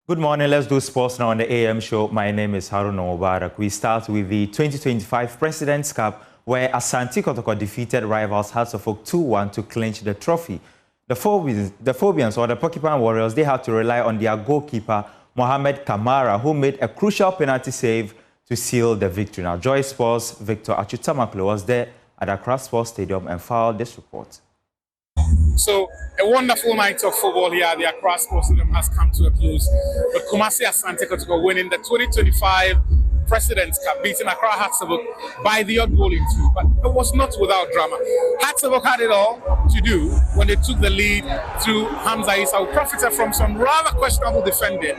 Good morning. Let's do sports now on the AM show. My name is Haruna Mubarak. We start with the 2025 President's Cup, where Asante Kotoko defeated rivals Hearts of Oak 2-1 to clinch the trophy. The Phobians, or the Porcupine Warriors, they had to rely on their goalkeeper, Mohamed Kamara, who made a crucial penalty save to seal the victory. Now, Joy Sports' Victor Achutamaklo was there at Accra Sports Stadium and filed this report. So, a wonderful night of football here at the Accra Sports Stadium has come to a close, with Kumasi Asante Kotoko winning the 2025 President's Cup, beating Accra Hearts of Oak by the odd goal in two. But it was not without drama. Hearts of Oak had it all to do when they took the lead through Hamza Issa, who profited from some rather questionable defending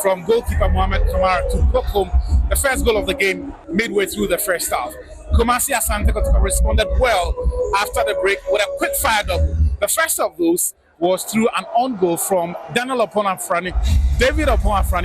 from goalkeeper Mohamed Kamara to book home the first goal of the game midway through the first half. Kumasi Asante Kotoko responded well after the break with a quick fire double. The first of those was through an on goal from David Oponafrani,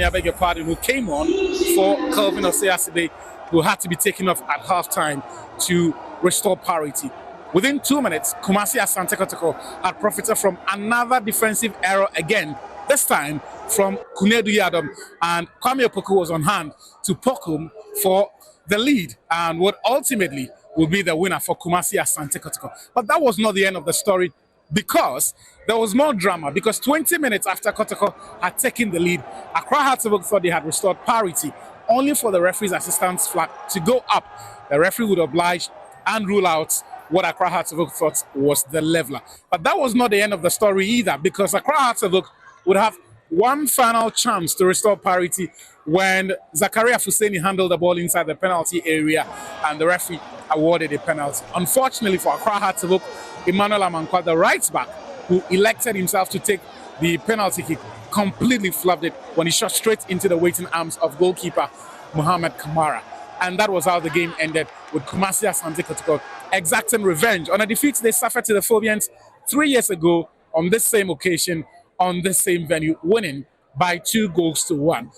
I beg your pardon, who came on for Kelvin Oseaside, who had to be taken off at halftime to restore parity. Within 2 minutes, Kumasi Asante Kotoko had profited from another defensive error again, this time from Kunedu Yadom, and Kwame Opoku was on hand to poke him for the lead and what ultimately will be the winner for Kumasi Asante Kotoko. But that was not the end of the story, because there was more drama, because 20 minutes after Kotoko had taken the lead, Accra Hearts of Oak thought they had restored parity, only for the referee's assistant's flag to go up. The referee would oblige and rule out what Accra Hearts of Oak thought was the leveler. But that was not the end of the story either, because Accra Hearts of Oak would have one final chance to restore parity when Zakaria Fuseni handled the ball inside the penalty area and the referee awarded a penalty. Unfortunately for Accra Hearts of Oak, Emmanuel Amankwa, the right back, who elected himself to take the penalty kick, completely flubbed it when he shot straight into the waiting arms of goalkeeper Mohamed Kamara. And that was how the game ended, with Kumasi Asante Kotoko exacting revenge on a defeat they suffered to the Phobians 3 years ago on this same occasion, on this same venue, winning by 2-1.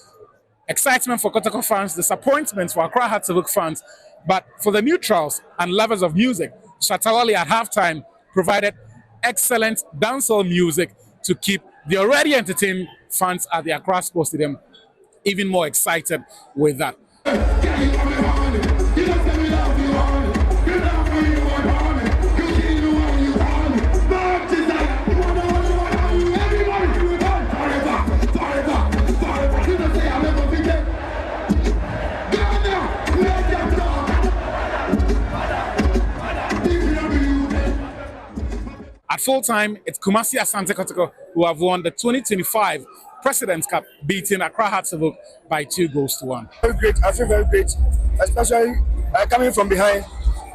Excitement for Kotoko fans, disappointment for Accra Hearts of Oak fans, but for the neutrals and lovers of music, Shatawali at halftime provided excellent dancehall music to keep the already entertained fans at the Accra Sports Stadium even more excited with that. At full time, it's Kumasi Asante Kotoko who have won the 2025 President's Cup, beating Accra Hearts of Oak by 2-1. Very great. I feel very great, especially coming from behind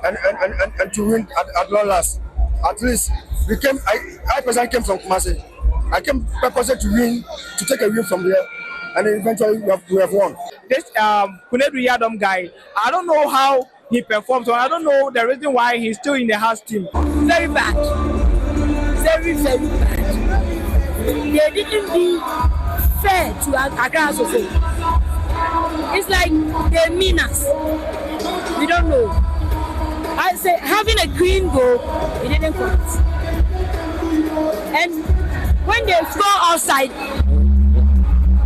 and to win at long last. At least I personally came from Kumasi. I came purposely to win, to take a win from there, and eventually we have won. This Kunedu Yadom guy, I don't know how he performs, or I don't know the reason why he's still in the house team. Very bad. Very, very bad. They didn't be fair to Accra Hearts of Oak. It's like they mean us. We don't know. I say having a green goal, it didn't count. And when they score outside,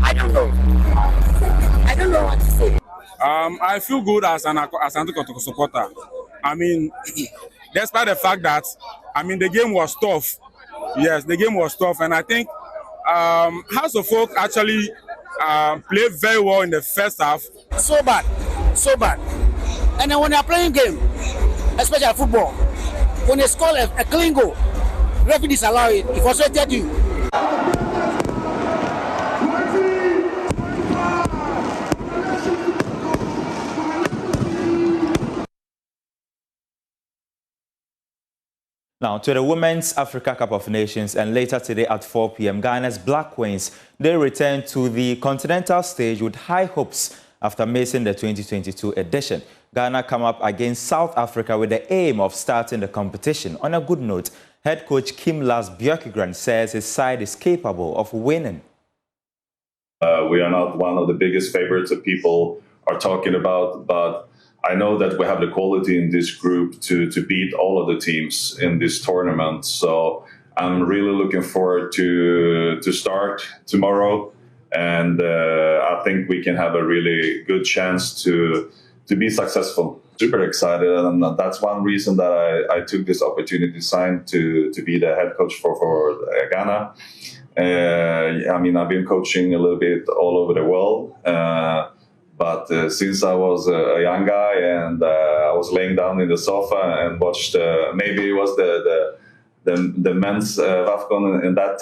I don't know. I don't know what to say. I feel good as an Asante Kotoko supporter. I mean, despite the fact that, the game was tough. Yes, the game was tough, and I think House of Oak actually played very well in the first half. So bad. And then when they are playing game, especially football, when they score a clean goal, referee disallow it. It frustrated you. Now, to the Women's Africa Cup of Nations, and later today at 4 p.m., Ghana's Black Queens, they return to the continental stage with high hopes after missing the 2022 edition. Ghana come up against South Africa with the aim of starting the competition on a good note. Head coach Kim Las Björkegren says his side is capable of winning. We are not one of the biggest favorites that people are talking about, but I know that we have the quality in this group to beat all of the teams in this tournament. So I'm really looking forward to start tomorrow and I think we can have a really good chance to be successful. Super excited, and that's one reason that I took this opportunity to sign to be the head coach for Ghana. I mean, I've been coaching a little bit all over the world, but since I was a young guy and I was laying down in the sofa and watched, maybe it was the men's AFCON in that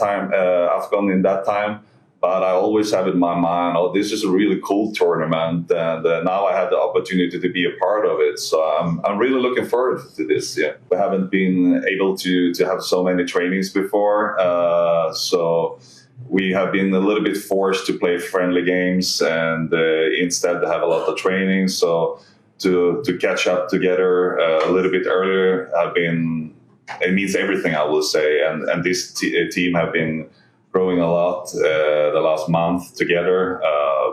time. But I always have in my mind, oh, this is a really cool tournament, and now I have the opportunity to be a part of it. So I'm really looking forward to this. Yeah, we haven't been able to have so many trainings before, so we have been a little bit forced to play friendly games and instead have a lot of training. So to catch up together a little bit earlier, it means everything, I will say, and this team have been growing a lot the last month together,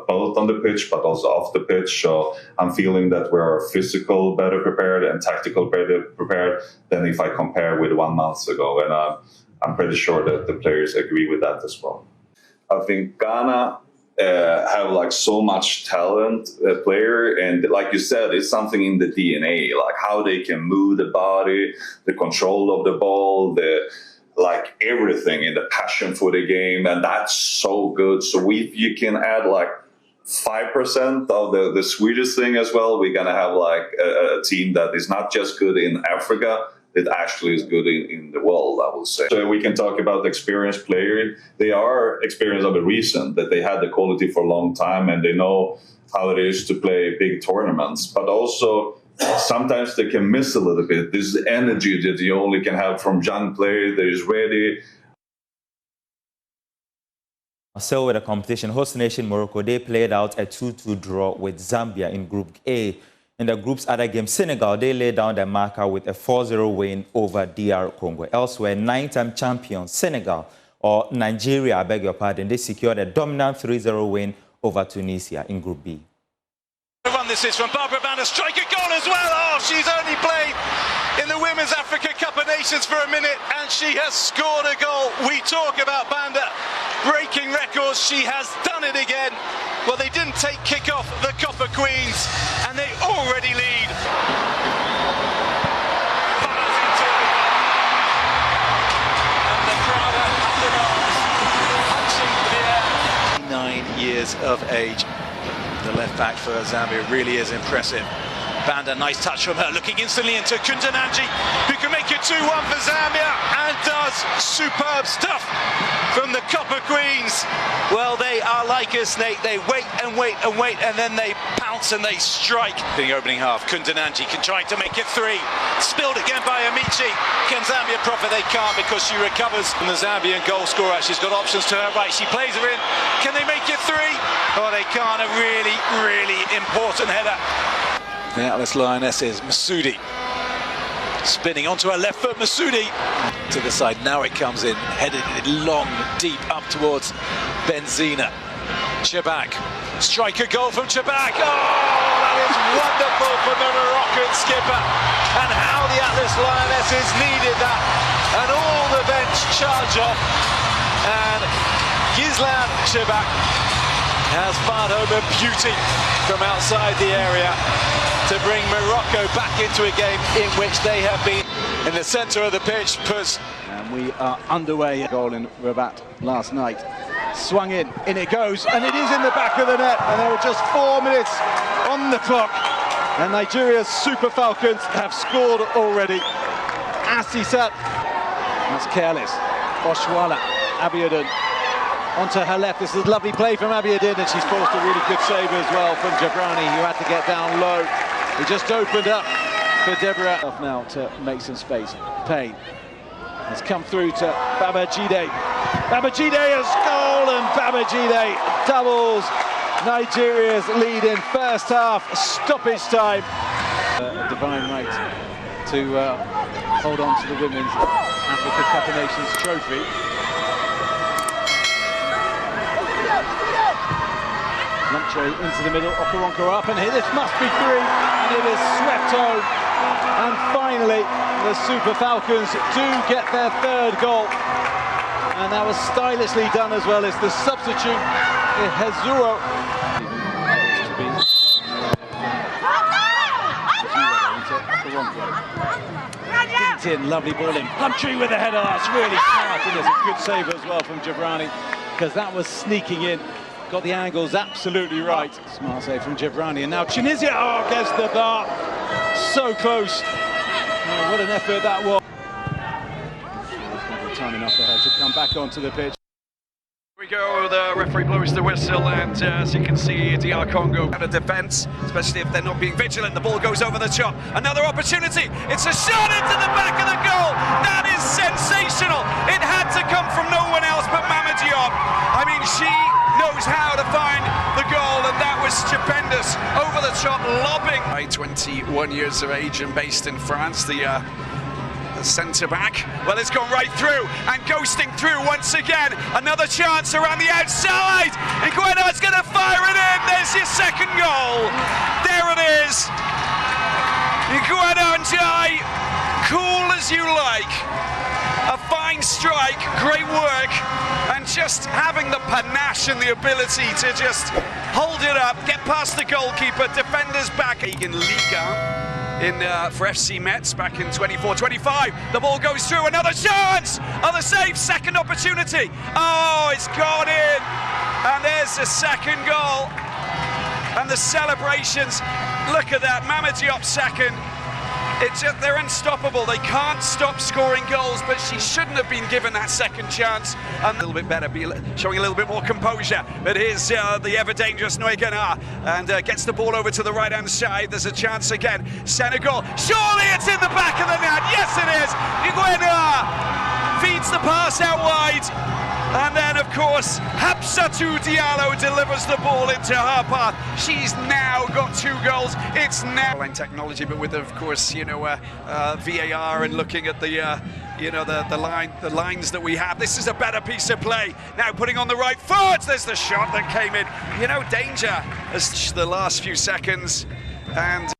both on the pitch but also off the pitch. So I'm feeling that we're physical better prepared and tactical better prepared than if I compare with 1 month ago. And I'm pretty sure that the players agree with that as well. I think Ghana have like so much talent player, and like you said, it's something in the DNA, like how they can move the body, the control of the ball, like everything in the passion for the game, and that's so good. So if you can add like 5% of the Swedish thing as well, we're gonna have like a team that is not just good in Africa, it actually is good in the world, I would say. So we can talk about the experienced player. They are experienced of a reason, that they had the quality for a long time and they know how it is to play big tournaments, but also sometimes they can miss a little bit. This energy that you only can have from young players that is ready. So with the competition, host nation Morocco, they played out a 2-2 draw with Zambia in Group A. In the group's other game, Senegal, they laid down their marker with a 4-0 win over DR Congo. Elsewhere, 9-time champion Senegal, or Nigeria, I beg your pardon, they secured a dominant 3-0 win over Tunisia in Group B. This is from Barbara Banda, strike a goal as well. Oh, she's only played in the Women's Africa Cup of Nations for a minute and she has scored a goal. We talk about Banda breaking records, she has done it again. Well, they didn't take kick off the Copper Queens and they already lead. And the crowd are up in arms, punching the air. 9 years of age. The left back for Zambia really is impressive. Banda, nice touch from her, looking instantly into Kundananji, who can make it 2-1 for Zambia, and does superb stuff from the Copper Queens. Well, they are like a snake. They wait and wait and wait, and then they pounce and they strike. In the opening half, Kundananji can try to make it 3. Spilled again by Amici. Can Zambia profit? They can't because she recovers from the Zambian goal scorer. She's got options to her right. She plays her in. Can they make it 3? Oh, they can't. A really, really important header. The Atlas Lionesses, Masoudi. Spinning onto her left foot, Masoudi. To the side, now it comes in, headed long, deep up towards Benzina. Chebak, strike a goal from Chebak. Oh, that is wonderful for the Moroccan skipper. And how the Atlas Lionesses needed that. And all the bench charge off. And Gislan Chebak has fired home a beauty from outside the area to bring Morocco back into a game in which they have been in the centre of the pitch. And we are underway. Goal in Rabat last night. Swung in it goes, and it is in the back of the net. And there are just 4 minutes on the clock. And Nigeria's Super Falcons have scored already. Asisat, that's careless. Oshwala, Abiodun. Onto her left, this is a lovely play from Abiodun, and she's forced a really good save as well from Jabrani, who had to get down low. He just opened up for Deborah. Now to make some space. Payne has come through to Babajide. Babajide has goal, and Babajide doubles Nigeria's lead in first half, stoppage time. A divine right to hold on to the Women's Africa Cup of Nations trophy. Luncho into the middle, Okaronko up, and here this must be 3, and it is swept home. And finally, the Super Falcons do get their 3rd goal. And that was stylishly done as well as the substitute Lovely ball in. Plumtree with a header. That's really smart. And there's a good save as well from Jabrani, because that was sneaking in. Got the angles absolutely right. Smart save from Jabrani. And now Tunisia, gets the bar. So close. Oh, what an effort that was. Time enough for her to come back onto the pitch. We go, the referee blows the whistle, and as you can see, DR Congo out of defence, especially if they're not being vigilant. The ball goes over the top. Another opportunity. It's a shot into the back of the goal. That is sensational. It had to come from no one else but Mama Diop. I mean, she knows how to find the goal, and that was stupendous. Over the top, lobbing. 21 years of age and based in France, the centre-back. Well, it's gone right through and ghosting through once again. Another chance around the outside. Iguena's going to fire it in. There's your second goal. There it is. Iguena and Jai, cool as you like. A fine strike, great work, and just having the panache and the ability to just hold it up, get past the goalkeeper, defenders back. In Liga. For FC Metz back in 24-25. The ball goes through, another chance! Other save, second opportunity. Oh, it's gone in. And there's the second goal. And the celebrations, look at that, Mama Diop second. It's just, they're unstoppable. They can't stop scoring goals, but she shouldn't have been given that second chance. And a little bit better, showing a little bit more composure. But here's the ever-dangerous Noigana, and gets the ball over to the right-hand side. There's a chance again. Senegal, surely it's in the back of the net. Yes, it is. Iguena feeds the pass out wide. And then, of course, Hapsatou Diallo delivers the ball into her path. She's now got 2 goals. It's now line technology, but with, of course, you know, VAR and looking at the, you know, the lines that we have. This is a better piece of play. Now putting on the right foot. There's the shot that came in. You know, danger as the last few seconds. And